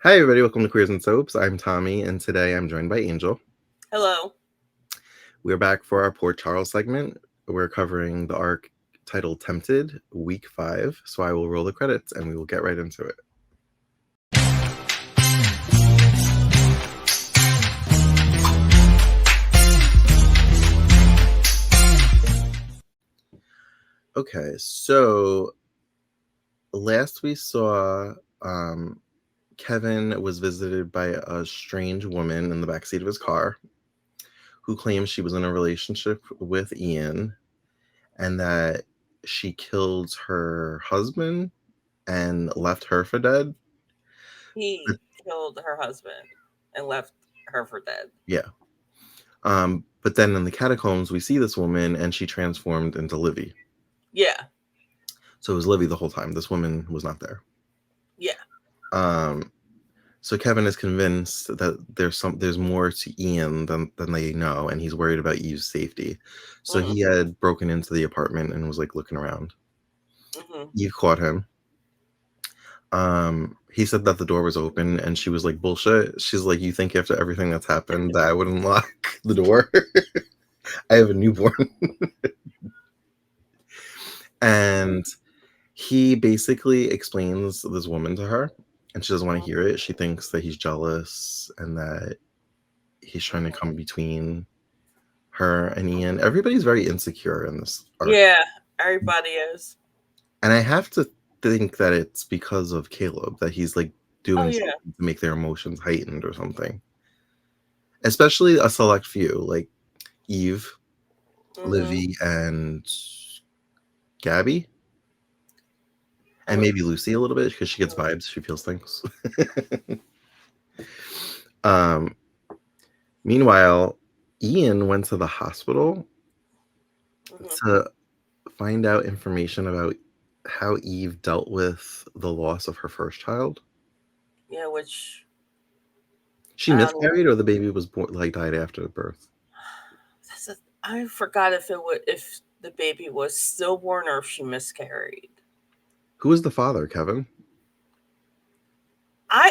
Hi, everybody. Welcome to Queers and Soaps. I'm Tommy, and today I'm joined by Angel. Hello. We're back for our Port Charles segment. We're covering the arc titled Tempted, Week 5. So I will roll the credits and we will get right into it. Okay, so last we saw Kevin was visited by a strange woman in the backseat of his car who claims she was in a relationship with Ian and that she killed her husband and left her for dead. He killed her husband and left her for dead. Yeah. But then in the catacombs, we see this woman and she transformed into Livy. Yeah. So it was Livy the whole time. This woman was not there. Yeah. So Kevin is convinced that there's more to Ian than they know, and he's worried about Eve's safety. So he had broken into the apartment and was like looking around. Eve caught him. He said that the door was open and she was like, bullshit. She's like, you think after everything that's happened that I would unlock the door? I have a newborn. And he basically explains this woman to her and she doesn't want to hear it. She thinks that he's jealous and that he's trying to come between her and Ian. Everybody's very insecure in this arc. Yeah, everybody is. And I have to think that it's because of Caleb, that he's like doing something to make their emotions heightened or something. Especially a select few, like Eve, Livy, and Gabby. And maybe Lucy a little bit because she gets vibes, she feels things. Meanwhile, Ian went to the hospital to find out information about how Eve dealt with the loss of her first child. Yeah, which she miscarried, or the baby was born, like died after birth. I forgot if the baby was stillborn or if she miscarried. Who was the father, Kevin?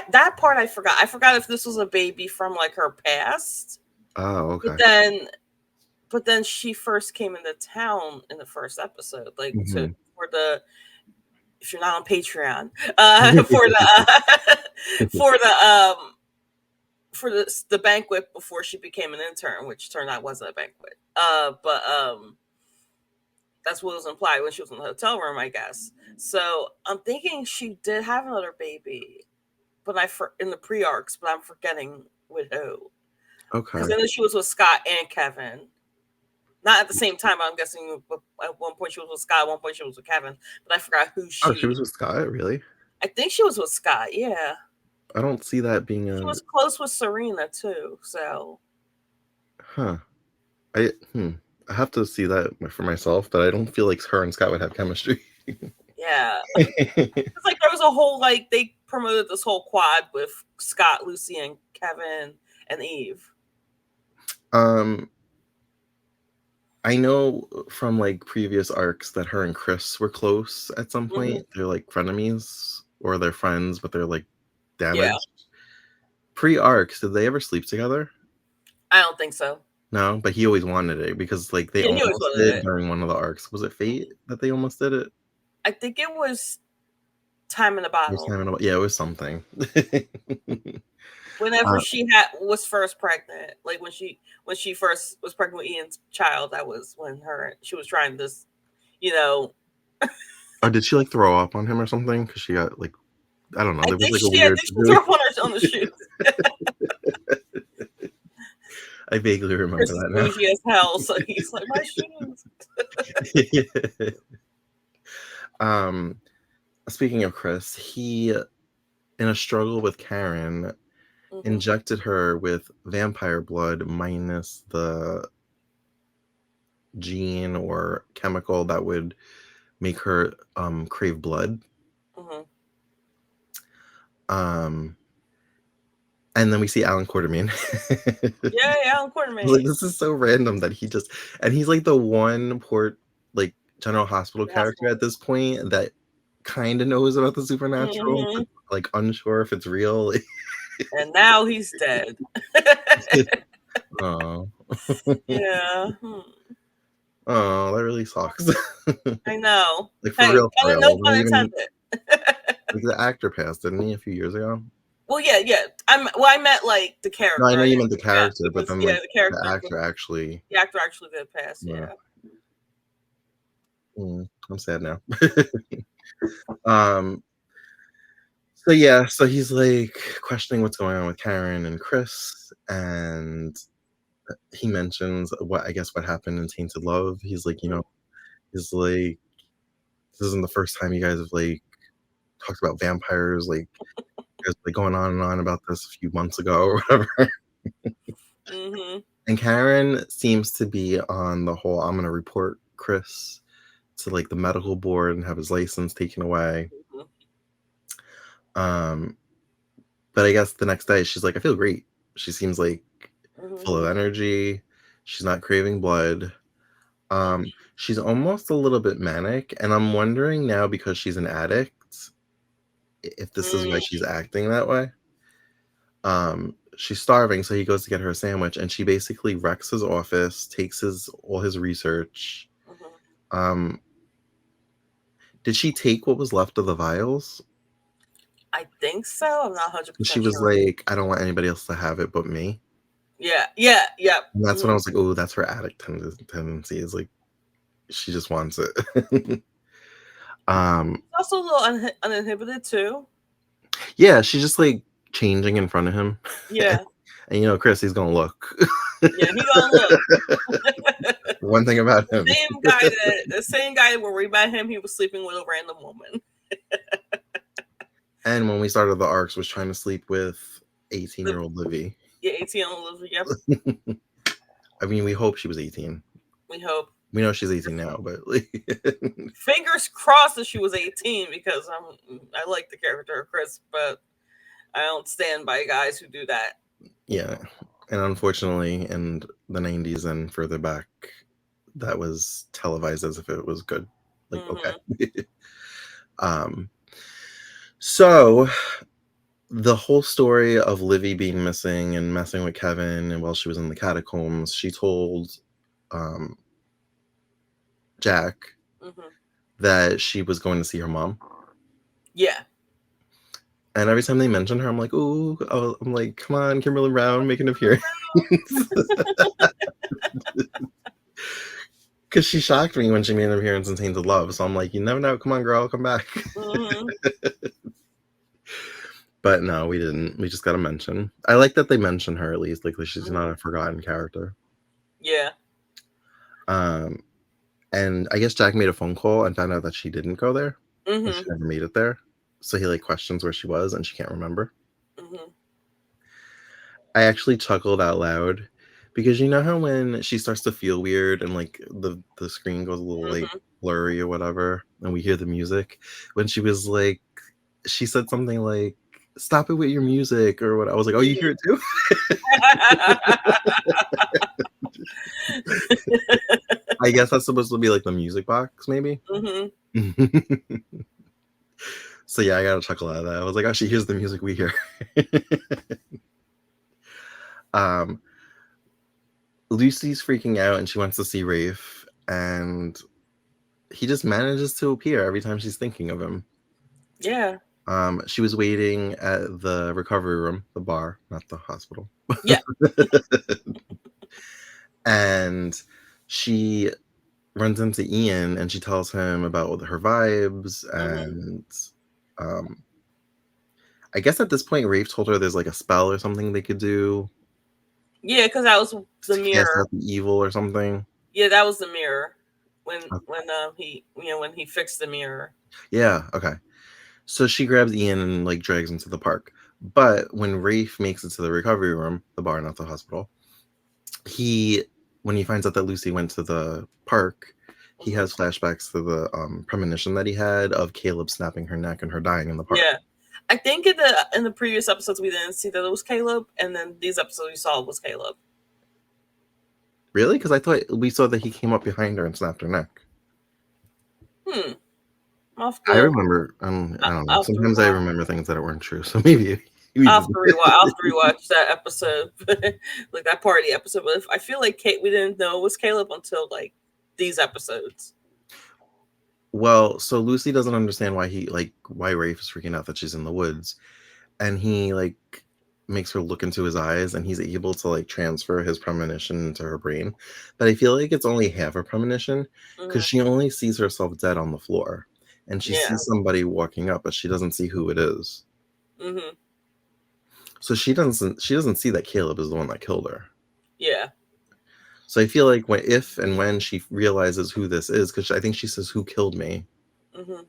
That part I forgot. I forgot if this was a baby from like her past. Oh, okay. But then she first came into town in the first episode, like for the. If you're not on Patreon, for the banquet before she became an intern, which turned out wasn't a banquet. But that's what was implied when she was in the hotel room, I guess. So I'm thinking she did have another baby, but in the pre-arcs, but I'm forgetting with who. Okay. Because then she was with Scott and Kevin. Not at the same time, I'm guessing at one point she was with Scott, at one point she was with Kevin, but I forgot who she... Oh, she was with Scott, really? I think she was with Scott, yeah. I don't see that being She was close with Serena, too, so... Huh. I have to see that for myself, but I don't feel like her and Scott would have chemistry. Yeah. It's like there was a whole, like, they promoted this whole quad with Scott, Lucy, and Kevin, and Eve. I know from like previous arcs that her and Chris were close at some point. They're like frenemies, or they're friends, but they're like damaged. Yeah. Pre-arcs, did they ever sleep together? I don't think so. No, but he always wanted it because like they almost did during one of the arcs. Was it Fate that they almost did it? I think it was Time in a Bottle. Yeah, it was something. Whenever she was first pregnant, like when she first was pregnant with Ian's child, that was when she was trying this, Oh, did she like throw up on him or something? Because she got like, I don't know. There was like a weird. She threw up on the shoes. I vaguely remember that now. Bougie as hell, so he's like, my shoes. Speaking of Chris, he, in a struggle with Karen, injected her with vampire blood minus the gene or chemical that would make her crave blood. And then we see Alan Quartermain. Yeah, Alan Quartermain. Like, this is so random that he's like the one General Hospital character at this point that kind of knows about the supernatural, like unsure if it's real. And now he's dead. Oh, Yeah. oh, that really sucks. I know. Like for Hey, real, for kind of real. no Like, pun even intended. like the actor passed, didn't he, a few years ago? Well, yeah. I meant like the No, I character. know you meant the Yeah, character, but then like the character, the actor actually. the actor actually did pass. Yeah. Yeah. I'm sad now. um. So yeah, so he's like questioning what's going on with Karen and Chris, and he mentions what I guess what happened in Tainted Love. He's like, he's like, this isn't the first time you guys have like talked about vampires, like you guys like going on and on about this a few months ago or whatever. Mm-hmm. And Karen seems to be on the whole, I'm gonna report Chris to like the medical board and have his license taken away. Um, but I guess the next day she's like, I feel great. She seems like full of energy. She's not craving blood. She's almost a little bit manic, and I'm wondering now because she's an addict if this is why she's acting that way. She's starving, so he goes to get her a sandwich, and she basically wrecks his office, takes all his research. Did she take what was left of the vials? I think so. I'm not 100% She was sure. like, I don't want anybody else to have it but me. Yeah. And that's when I was like, oh, that's her addict tendency. Is like, she just wants it. It's also a little uninhibited too. Yeah, she's just like changing in front of him. Yeah. And Chris, he's gonna look. Yeah, he gonna look. One thing about him. The same guy that we met him, he was sleeping with a random woman. And when we started the arcs, was trying to sleep with 18-year-old Livy. Yeah, 18-year-old Livy. Yep. I mean, we hope she was 18. We hope. We know she's 18 now, but like, fingers crossed that she was 18 because I like the character of Chris, but I don't stand by guys who do that. Yeah, and unfortunately, in the 90s and further back, that was televised as if it was good. Like, okay. So the whole story of Livy being missing and messing with Kevin, and while she was in the catacombs, she told Jack that she was going to see her mom. Yeah. And every time they mention her, I'm like, ooh, I'm like, come on, Kimberly Brown, make an appearance. Because she shocked me when she made an appearance in Tainted Love. So I'm like, you never know. Come on, girl, come back. But no, we didn't. We just got to mention. I like that they mention her at least. Like, she's not a forgotten character. Yeah. And I guess Jack made a phone call and found out that she didn't go there. She never made it there. So he like questions where she was and she can't remember. I actually chuckled out loud because you know how when she starts to feel weird and like the screen goes a little like blurry or whatever, and we hear the music, when she was like, she said something like, "Stop it with your music," or what? I was like, "Oh, you hear it too?" I guess that's supposed to be like the music box, maybe. So yeah, I gotta chuckle out of that. I was like, "Oh, she hears the music we hear." Lucy's freaking out and she wants to see Rafe, and he just manages to appear every time she's thinking of him. Yeah. She was waiting at the recovery room, the bar, not the hospital. Yeah. And she runs into Ian and she tells him about her vibes. And I guess at this point, Rafe told her there's like a spell or something they could do. Yeah, because that was the mirror. The evil or something. Yeah, that was the mirror when he fixed the mirror. Yeah. Okay. So she grabs Ian and like drags him to the park. But when Rafe makes it to the recovery room, the bar, not the hospital, when he finds out that Lucy went to the park, he has flashbacks to the premonition that he had of Caleb snapping her neck and her dying in the park. Yeah. I think in the previous episodes we didn't see that it was Caleb, and then these episodes we saw it was Caleb. Really? Because I thought we saw that he came up behind her and snapped her neck. I'll have I to, remember. I don't know. I'll have to Sometimes I rewatch. remember things that weren't true. So maybe you I'll did. have to rewatch. I'll have to rewatch that episode, like that party episode. But I feel like Kate, we didn't know it was Caleb until like these episodes. Well, so Lucy doesn't understand why Rafe is freaking out that she's in the woods, and he like makes her look into his eyes, and he's able to like transfer his premonition into her brain. But I feel like it's only half a premonition because Hmm. she only sees herself dead on the floor, and she Yeah. sees somebody walking up, but she doesn't see who it is. Hmm. So she doesn't see that Caleb is the one that killed her. Yeah. So I feel like if and when she realizes who this is, because I think she says, "Who killed me?" Hmm.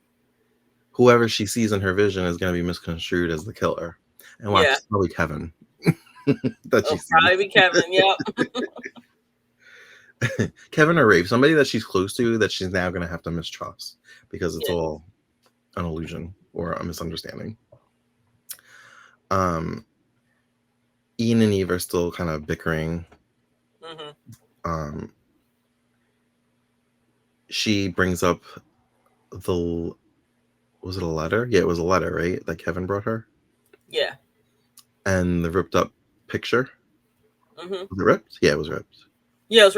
Whoever she sees in her vision is going to be misconstrued as the killer. And watch, Yeah. it's probably Kevin that she It'll probably be Kevin. Yep. sees. Kevin or Rafe, somebody that she's close to that she's now going to have to mistrust because it's Yeah. all an illusion or a misunderstanding. Um, Ian and Eve are still kind of bickering. Hmm. Um, she brings up was it a letter? Yeah, it was a letter, right? That Kevin brought her. Yeah. And the ripped up picture. Hmm. Was it ripped? Yeah, it was ripped. Yeah.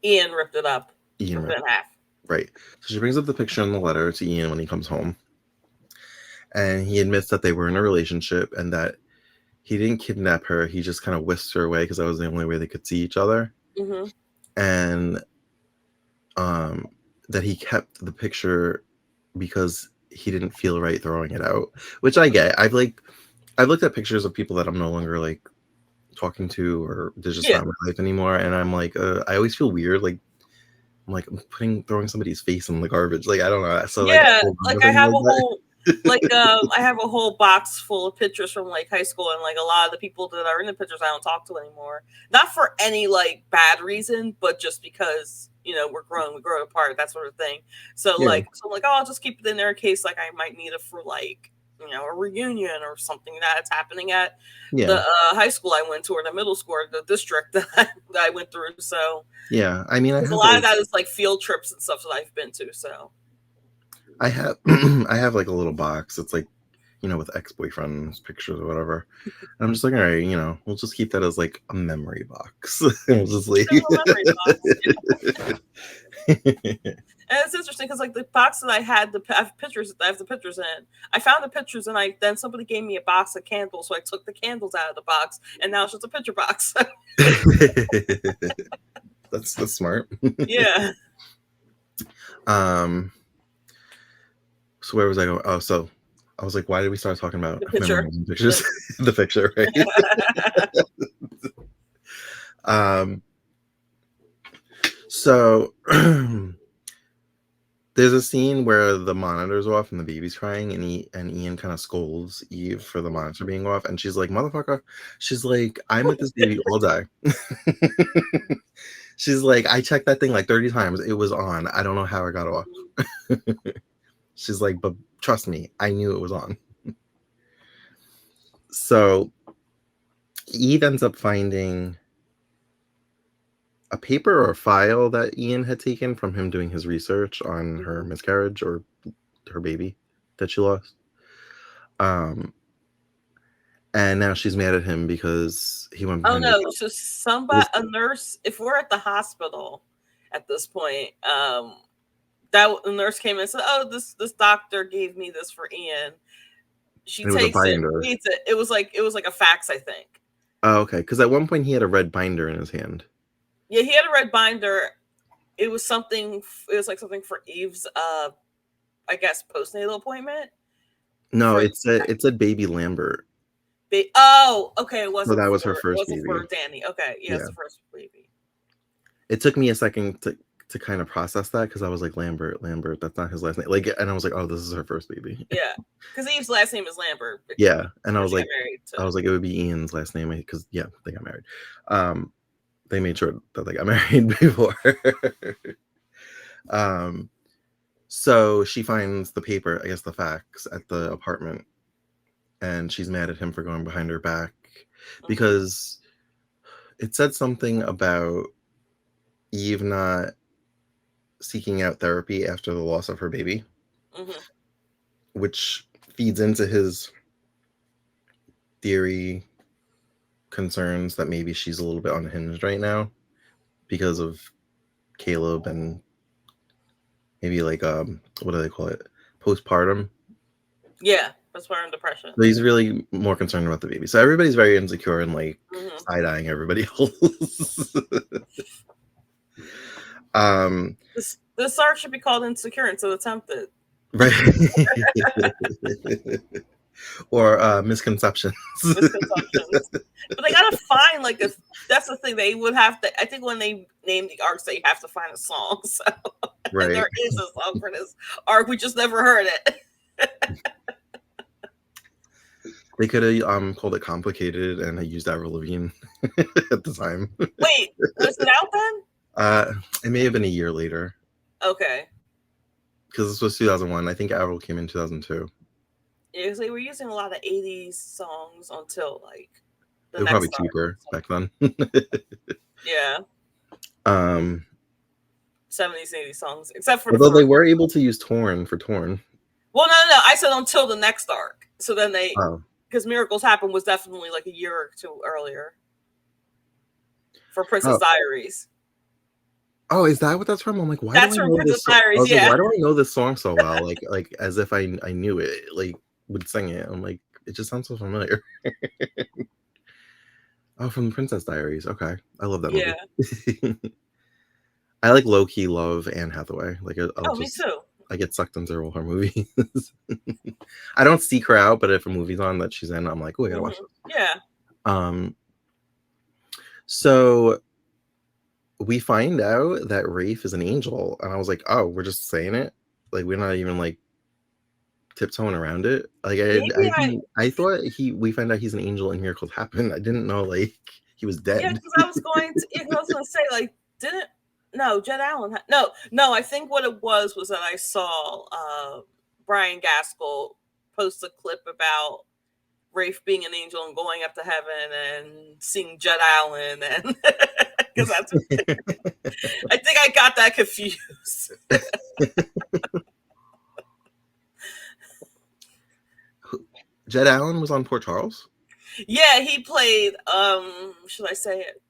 Ian ripped it up. Ian Ripped it ripped. in half. Right. So she brings up the picture and the letter to Ian when he comes home. And he admits that they were in a relationship and that he didn't kidnap her. He just kind of whisked her away because that was the only way they could see each other. Hmm. And that he kept the picture because he didn't feel right throwing it out, which I get. I've looked at pictures of people that I'm no longer like talking to or they're just Yeah. not in my life anymore, and I'm like, I always feel weird. Like I'm like throwing somebody's face in the garbage. Like I don't know. So like I Yeah. hold on to Like I things have like a that. whole I have a whole box full of pictures from like high school, and like a lot of the people that are in the pictures I don't talk to anymore. Not for any like bad reason, but just because we're grown, we grow apart, that sort of thing. So Yeah, I'm like, oh, I'll just keep it in there in case like I might need it for like a reunion or something that's happening at the yeah, high school I went to or the middle school or the district that I went through. So yeah. I mean, there's a lot of that is like field trips and stuff that I've been to. So I have I have like a little box. It's like with ex-boyfriends pictures or whatever. And I'm just like, all right, we'll just keep that as like a memory box. We'll just leave. there's a memory box. And it's interesting because like the box that I had I have the pictures in. I found the pictures and then somebody gave me a box of candles, so I took the candles out of the box and now it's just a picture box. That's smart. Yeah. So where was I going? Oh, so I was like, why did we start talking about The picture. memories and pictures? The picture, right? So there's a scene where the monitor's off and the baby's crying, and Ian kind of scolds Eve for the monitor being off, and she's like, "Motherfucker!" She's like, "I'm with this baby all day." She's like, "I checked that thing like 30 times. It was on. I don't know how it got off." She's like, "But trust me, I knew it was on." So Eve ends up finding a paper or a file that Ian had taken from him doing his research on her miscarriage or her baby that she lost. And now she's mad at him because he went Oh behind her no! So a nurse. If we're at the hospital at this point, that the nurse came in and said, "Oh, this doctor gave me this for Ian." She it was a takes it, binder. reads it. It was like a fax, I think. Oh, okay. Because at one point he had a red binder in his hand. Yeah, he had a red binder. It was something. It was like something for Eve's, I guess, postnatal appointment. No, For it said baby Lambert. oh, okay. It So wasn't that for was her first baby. Danny. Okay, yeah, it's the first baby. It took me a second to kind of process that because I was like, Lambert, that's not his last name. Like, and I was like, oh, this is her first baby. Yeah, because Eve's last name is Lambert. Yeah, and I was like, it would be Ian's last name because yeah, they got married. They made sure that they got married before. So she finds the paper, I guess the fax, at the apartment, and she's mad at him for going behind her back because it said something about Eve not seeking out therapy after the loss of her baby. Hmm. which feeds into his theory concerns that maybe she's a little bit unhinged right now because of Caleb and maybe like what do they call it? Postpartum. Yeah, postpartum depression. So he's really more concerned about the baby. So everybody's very insecure and like Hmm. side-eyeing everybody else. um This art should be called Insecure Until Attempted. right. Or misconceptions. Misconceptions. But they gotta find like a. That's the thing. They would have to. I think when they name the arcs, they have to find a song. So Right. and there is a song for this arc. We just never heard it. They could have called it Complicated and I used Avril Lavigne at the time. Wait, was it out then? It may have been a year later Okay. because this was 2001. I think Avril came in 2002. Yeah, because they were using a lot of 80s songs until like They were probably cheaper back then. Yeah. 70s, 80s songs, except for although they were able to use Torn for Torn. Well, no. I said until the next arc. So then they, Oh. because Miracles Happen was definitely like a year or two earlier for Princess Diaries. Oh, is that what that's from? I'm like, why that's do I from know Princess this song? Diaries, Like, yeah. why do I know this song so well? like as if I knew it, like would sing it. I'm like, it just sounds so familiar. Oh, from Princess Diaries. Okay, I love that movie. I like low key love Anne Hathaway. Like, me too. I get sucked into all her movies. I don't seek her out, but if a movie's on that she's in, I'm like, oh, I gotta watch this. Yeah. So we find out that Rafe is an angel, and I was like, oh, we're just saying it. Like, we're not even like tiptoeing around it. Like, I thought we find out he's an angel and miracles happen. I didn't know like he was dead. Yeah, because I was going to say like, Jed Allen. No. I think what it was that I saw Brian Gaskell post a clip about Rafe being an angel and going up to heaven and seeing Jed Allen, and because that's. I think I got that confused. Jed Allen was on Port Charles? Yeah, he played should I say it?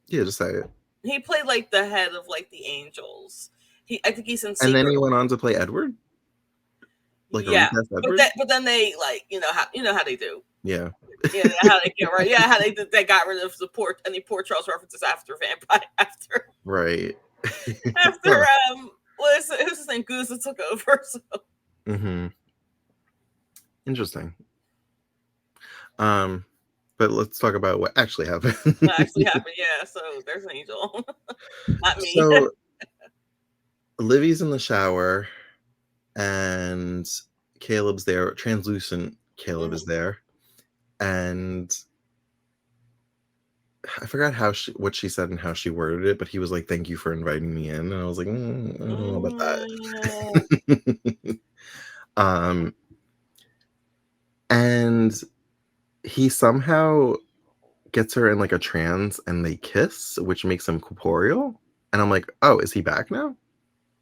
Yeah, just say it. He played like the head of like the Angels. I think he's in Secret. And then he went on to play Edward? Like yeah. a recast Edward? But then they like, how they do. Yeah. Yeah, how they get right. Yeah, how they got rid of any Port Charles references after Vampire Right. after what is his name? Guza took over. So. Mm-hmm. Interesting. But let's talk about what actually happened. Yeah. So there's an angel. Not me. So Livy's in the shower and Caleb's there. Translucent Caleb is there. And I forgot what she said and how she worded it, but he was like, "Thank you for inviting me in." And I was like, I don't know about that. And he somehow gets her in like a trance and they kiss, which makes him corporeal. And I'm like, oh, is he back now?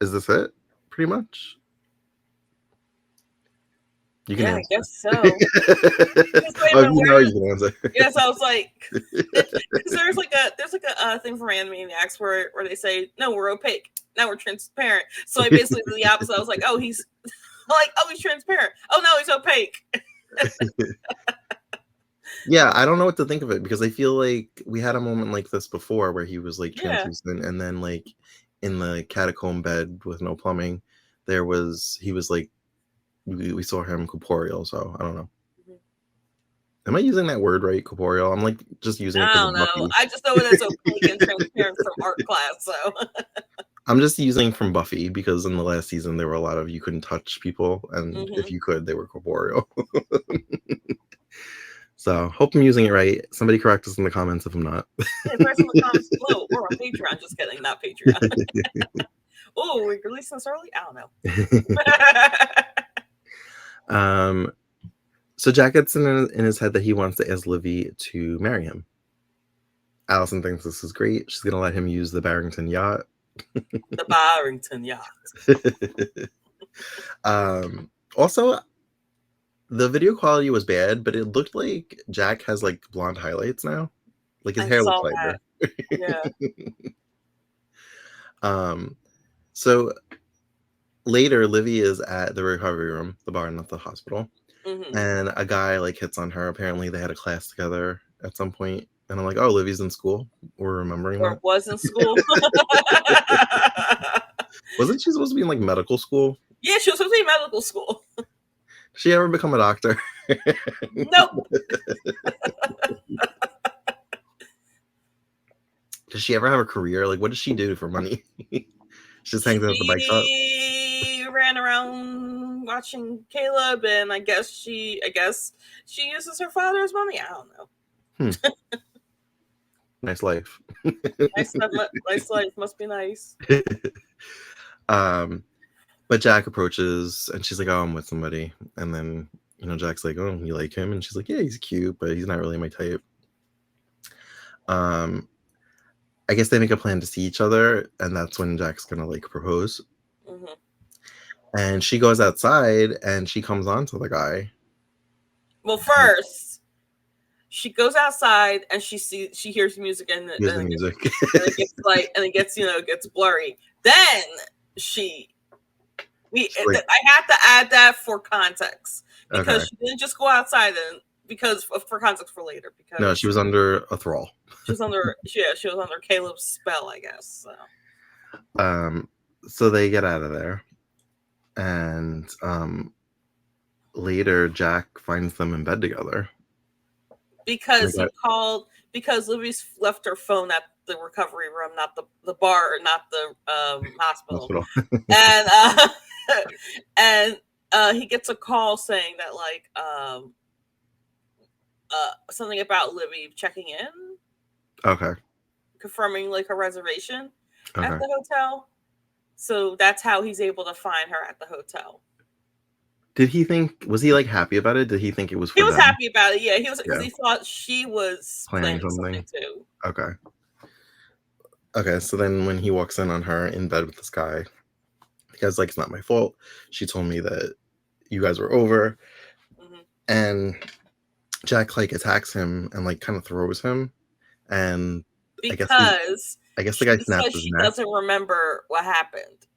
Is this it? Pretty much. You can answer. I guess so. You can answer. Yes, I was like, because there's like a thing from Animaniacs where they say, no, we're opaque, now we're transparent. So I basically did the opposite. I was like, he's transparent. Oh no, he's opaque. Yeah, I don't know what to think of it because I feel like we had a moment like this before where he was like translucent, and then like in the catacomb bed with no plumbing, he was like we saw him corporeal. So I don't know. Am I using that word right, corporeal? I'm like just using it. I don't know. Buffy. I just know it as opaque and transparent from art class. So I'm just using from Buffy because in the last season there were a lot of you couldn't touch people, and if you could, they were corporeal. So hope I'm using it right. Somebody correct us in the comments if I'm not. Yeah, press in the comments below or on Patreon. Just kidding, not Patreon. Oh, we're releasing this early? I don't know. So Jack gets in his head that he wants to ask Livy to marry him. Allison thinks this is great. She's gonna let him use the Barrington yacht. The Barrington yacht. Also, the video quality was bad, but it looked like Jack has like blonde highlights now. Like his I hair looks saw that. lighter. Yeah. um, so later, Livy is at the recovery room, the bar, not the hospital, Hmm. and a guy like hits on her. Apparently, they had a class together at some point, and I'm like, oh, Livy's in school. We're remembering Or that. it was in school. Wasn't she supposed to be in like medical school? Yeah, she was supposed to be in medical school. Did she ever become a doctor? Nope. Does she ever have a career? Like, what does she do for money? She just hangs out at the bike shop. She ran around watching Caleb, and I guess she uses her father's money. I don't know. Nice life. Nice life must be nice. But Jack approaches and she's like, oh, I'm with somebody. And then, Jack's like, oh, you like him? And she's like, yeah, he's cute, but he's not really my type. I guess they make a plan to see each other, and that's when Jack's gonna like propose. Hmm. And she goes outside and she comes on to the guy. Well, first she goes outside and she hears music, and Here's the music. it gets blurry. Then I have to add that for context, because Okay. she didn't just go outside, and for context for later, because No, she was under a thrall. she was under Caleb's spell, I guess. So they get out of there, and later Jack finds them in bed together. Because Livy's left her phone at the recovery room, not the bar, not the hospital. And he gets a call saying that something about Livy checking in. Okay. Confirming like her reservation at the hotel. So that's how he's able to find her at the hotel. Was he like happy about it? Did he think it was for He was them? happy about it, yeah. He was, because he thought she was planning something too. Okay, so then when he walks in on her in bed with this guy, the guy's like, it's not my fault. She told me that you guys were over. Mm-hmm. And Jack like attacks him and like kind of throws him. And because I guess the guy snaps his neck. She doesn't remember what happened.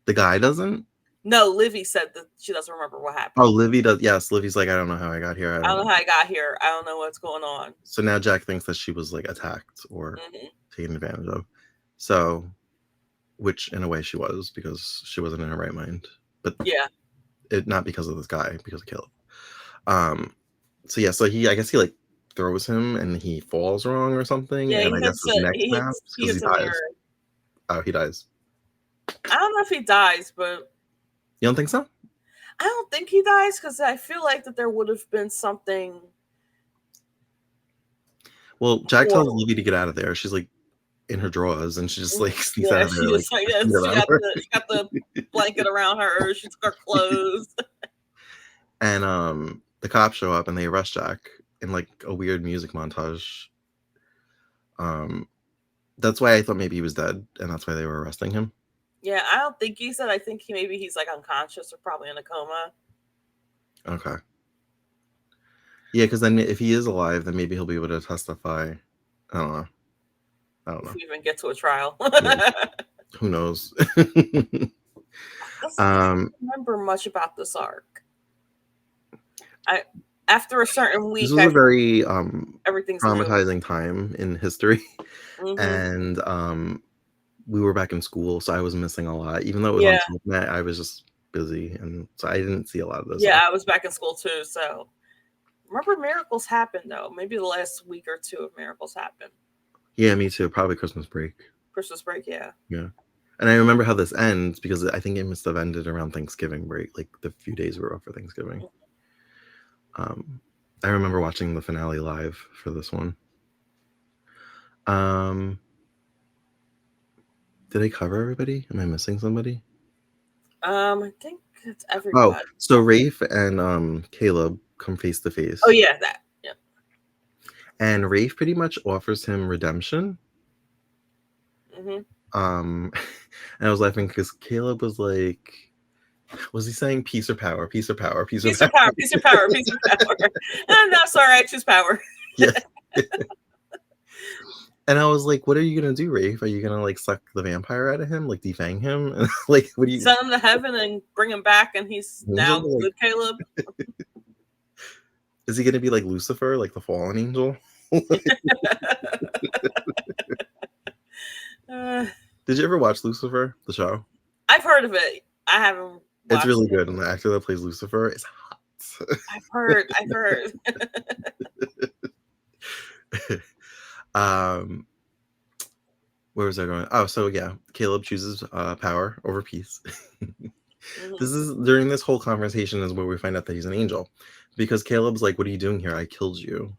The guy doesn't? No, Livy said that she doesn't remember what happened. Oh, Livy does. Yes, Livy's like, I don't know how I got here. I don't know how I got here. I don't know what's going on. So now Jack thinks that she was like attacked or taken advantage of. So, which in a way she was, because she wasn't in her right mind. But yeah, not because of this guy, because of Caleb. So yeah, so I guess he like throws him and he falls wrong or something. Yeah, and I guess his neck snaps because he dies. Oh, he dies. I don't know if he dies, but you don't think so? I don't think he dies, because I feel like that there would have been something. Well, Jack tells Livy to get out of there. She's like in her drawers, and she just like sneaks out of there. She got the blanket around her. She's got clothes. And the cops show up and they arrest Jack in like a weird music montage. That's why I thought maybe he was dead, and that's why they were arresting him. Yeah, I don't think he said. I think he's like unconscious or probably in a coma. Okay. Yeah, because then if he is alive, then maybe he'll be able to testify. I don't know. If we even get to a trial. Yeah. Who knows? I don't remember much about this arc. After a certain week, this was a very everything's traumatizing time in history, and we were back in school, so I was missing a lot. Even though it was on internet, I was just busy, and so I didn't see a lot of this. Yeah, I was back in school too. So remember, Miracles happened though. Maybe the last week or two of Miracles happened. Yeah, me too. Probably Christmas break. Yeah. Yeah. And I remember how this ends, because I think it must have ended around Thanksgiving break, like the few days were off for Thanksgiving. I remember watching the finale live for this one. Did I cover everybody? Am I missing somebody? I think it's everybody. Oh, so Rafe and Caleb come face to face. Oh yeah, that. Yeah. And Rafe pretty much offers him redemption. Mm-hmm. And I was laughing because Caleb was like, Was he saying peace or power? Peace or power? Peace or Piece power? of power, piece of power, piece of power. No, sorry, I choose power. Yeah. And I was like, what are you gonna do, Rafe? Are you gonna like suck the vampire out of him, like defang him? And like, what do you Send him to heaven and bring him back, and he's now Angel, like- good, Caleb. Is he gonna be like Lucifer, like the fallen angel? Did you ever watch Lucifer, the show? I've heard of it. I haven't watched It's really it. good, and the actor that plays Lucifer is hot. I've heard. Where was I going? Oh, so yeah, Caleb chooses power over peace. This is during this whole conversation is where we find out that he's an angel, because Caleb's like, "What are you doing here? I killed you,"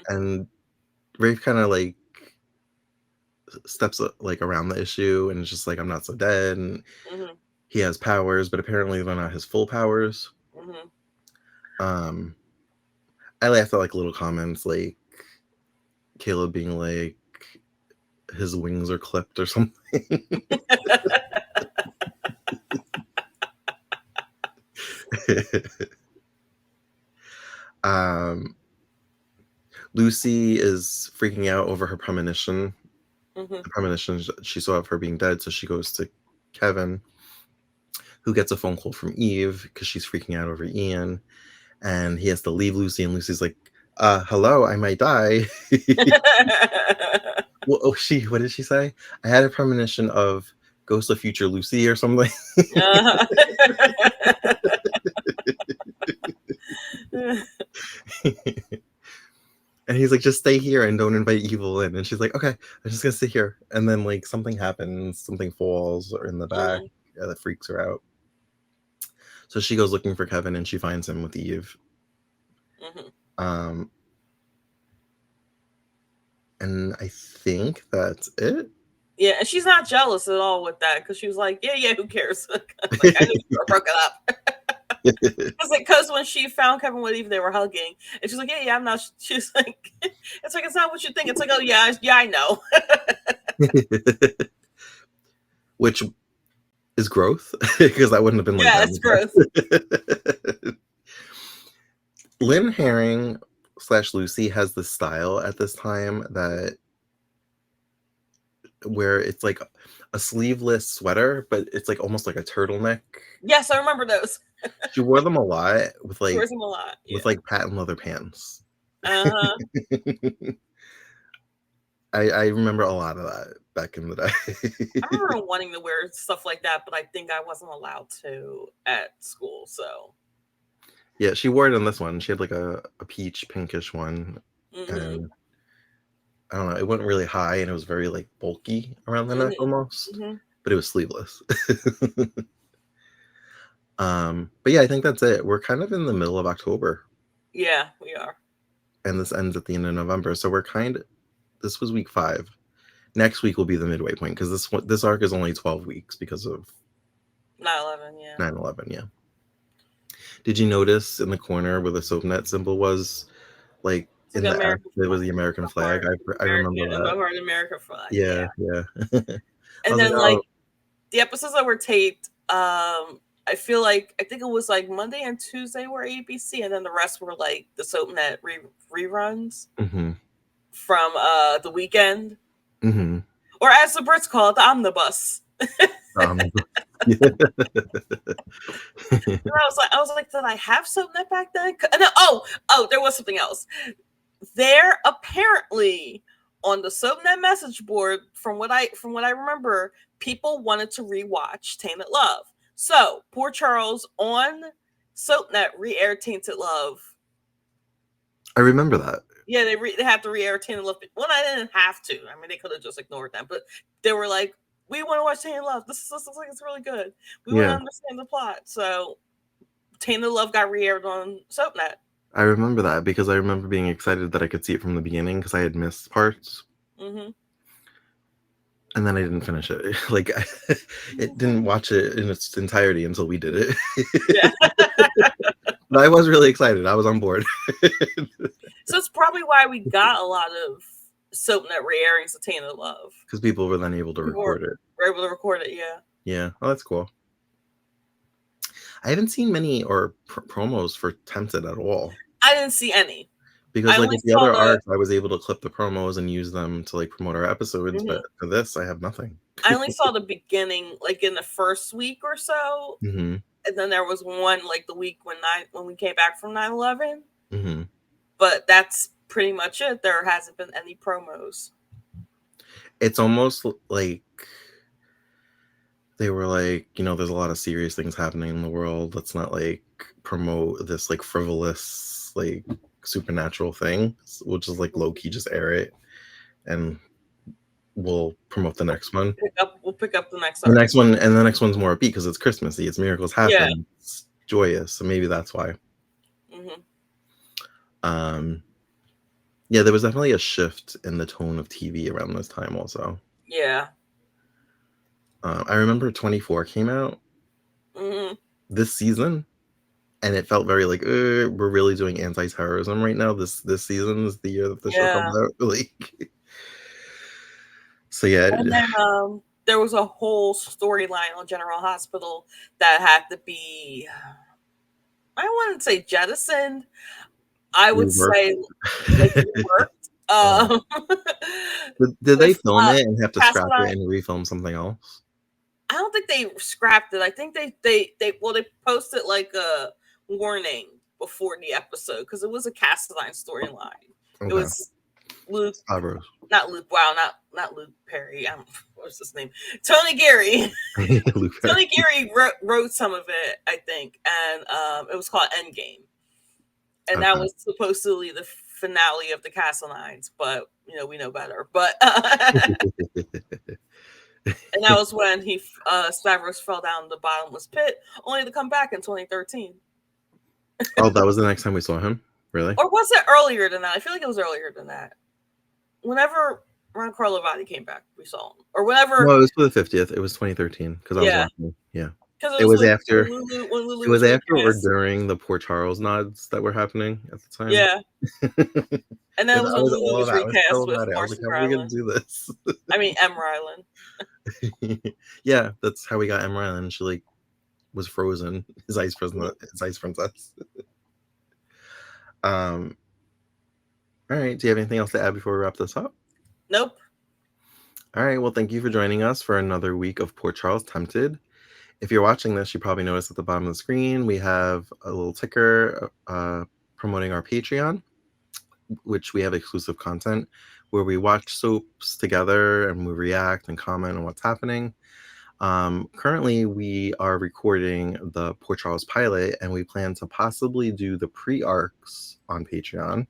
and Rafe kind of like steps like around the issue and it's just like, "I'm not so dead," and he has powers, but apparently they're not his full powers. I laughed at like little comments like Caleb being like his wings are clipped or something. Lucy is freaking out over her premonition. The premonition she saw of her being dead, so she goes to Kevin, who gets a phone call from Eve because she's freaking out over Ian, and he has to leave Lucy, and Lucy's like, hello, I might die. Well, what did she say? I had a premonition of Ghost of Future Lucy or something. And he's like, just stay here and don't invite evil in. And she's like, okay, I'm just gonna sit here. And then like something happens, something falls in the back that freaks her out. So she goes looking for Kevin and she finds him with Eve. And I think that's it. Yeah, and she's not jealous at all with that because she was like, yeah, who cares? Like, I knew you were broken up. Because when she found Kevin with Eve, they were hugging, and she's like, yeah, I'm not. She's like, it's like, it's not what you think. It's like, oh yeah, I know. Which is growth, because that wouldn't have been like that. It's growth. Lynn Herring / Lucy has the style at this time where it's like a sleeveless sweater, but it's like almost like a turtleneck. Yes, I remember those. She wore them a lot with like with like patent leather pants. I remember a lot of that back in the day. I remember wanting to wear stuff like that, but I think I wasn't allowed to at school. So yeah, she wore it on this one. She had like a peach pinkish one, and I don't know, it went really high and it was very like bulky around the neck almost, but it was sleeveless. But yeah, I think that's it. We're kind of in the middle of October. Yeah, we are. And this ends at the end of November. So this was week 5. Next week will be the midway point because this arc is only 12 weeks because of 9/11, yeah. 9/11, yeah. Did you notice in the corner where the SoapNet symbol was, like in the act, it was the American flag? I remember that. The American flag. Yeah. And then like the episodes that were taped, I think it was like Monday and Tuesday were ABC, and then the rest were like the SoapNet reruns from the weekend, or as the Brits call it, the omnibus. And I was like, did I have SoapNet back then? No, there was something else. There apparently on the SoapNet message board, from what I remember, people wanted to rewatch Tainted Love. So poor Charles on SoapNet re-aired Tainted Love. I remember that. Yeah, they had to re-air Tainted Love. Well, I didn't have to. I mean, they could have just ignored them, but they were like, we want to watch Tainted Love. This looks like it's really good. We want to understand the plot. So Tainted Love got re-aired on SoapNet. I remember that because I remember being excited that I could see it from the beginning because I had missed parts. And then I didn't finish it. Like, it didn't watch it in its entirety until we did it. But I was really excited. I was on board. So it's probably why we got a lot of SoapNet re-airings of Tainted Love. Because people were then able to record it. Were able to record it, yeah. Yeah. Oh, that's cool. I haven't seen many or promos for Tempted at all. I didn't see any. Because I like only with the saw other the arcs, I was able to clip the promos and use them to like promote our episodes, but mhm. for this, I have nothing. I only saw the beginning, like in the first week or so, Mm-hmm. and then there was one like the week when we came back from 9/11. Mm-hmm. But that's pretty much it. There hasn't been any promos. It's almost like they were like, you know, there's a lot of serious things happening in the world. Let's not like promote this like frivolous, like supernatural thing. We'll just like low key just air it and we'll promote the next one. We'll pick up the next The next one, and the next one's more upbeat because it's Christmassy. It's miracles happen. Yeah. It's joyous. So maybe that's why. Mm-hmm. Yeah, there was definitely a shift in the tone of TV around this time also. Yeah. I remember 24 came out this season, and it felt very like we're really doing anti-terrorism right now. This season is the year that the show comes out. Like, so yeah. And then there was a whole storyline on General Hospital that had to be, I wouldn't say jettisoned. I would say like reworked. Did they film it and have to scrap it and refilm something else? I don't think they scrapped it. I think they posted like a warning before the episode because it was a Cassadine storyline. Okay. It was Luke, not Luke. Wow, not Luke Perry. What's his name? Tony Geary. Tony Geary wrote some of it, I think, and it was called Endgame, and that was supposedly the finale of the Cassadines. But you know, we know better. But and that was when Stavros fell down the bottomless pit, only to come back in 2013. Oh, that was the next time we saw him? Really? Or was it earlier than that? I feel like it was earlier than that. Whenever Ron Carlivati came back, we saw him. Or whenever... No, it was for the 50th. It was 2013. Because I was watching. Yeah. It was like after... when Lulu it was after or during the Port Charles nods that were happening at the time. Yeah. And then it was when Lulu was recast with Marcy Ryland. How are we going to do this? I mean, M. Ryland. Yeah, that's how we got M. Ryland. She like was frozen. His ice princess. All right. Do you have anything else to add before we wrap this up? Nope. All right. Well, thank you for joining us for another week of Port Charles Tempted. If you're watching this, you probably noticed at the bottom of the screen, we have a little ticker promoting our Patreon, which we have exclusive content where we watch soaps together and we react and comment on what's happening. Currently, we are recording the Port Charles pilot, and we plan to possibly do the pre-arcs on Patreon.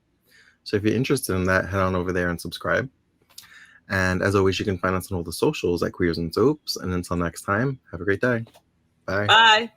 So if you're interested in that, head on over there and subscribe. And as always, you can find us on all the socials at Queers and Soaps. And until next time, have a great day. Bye. Bye.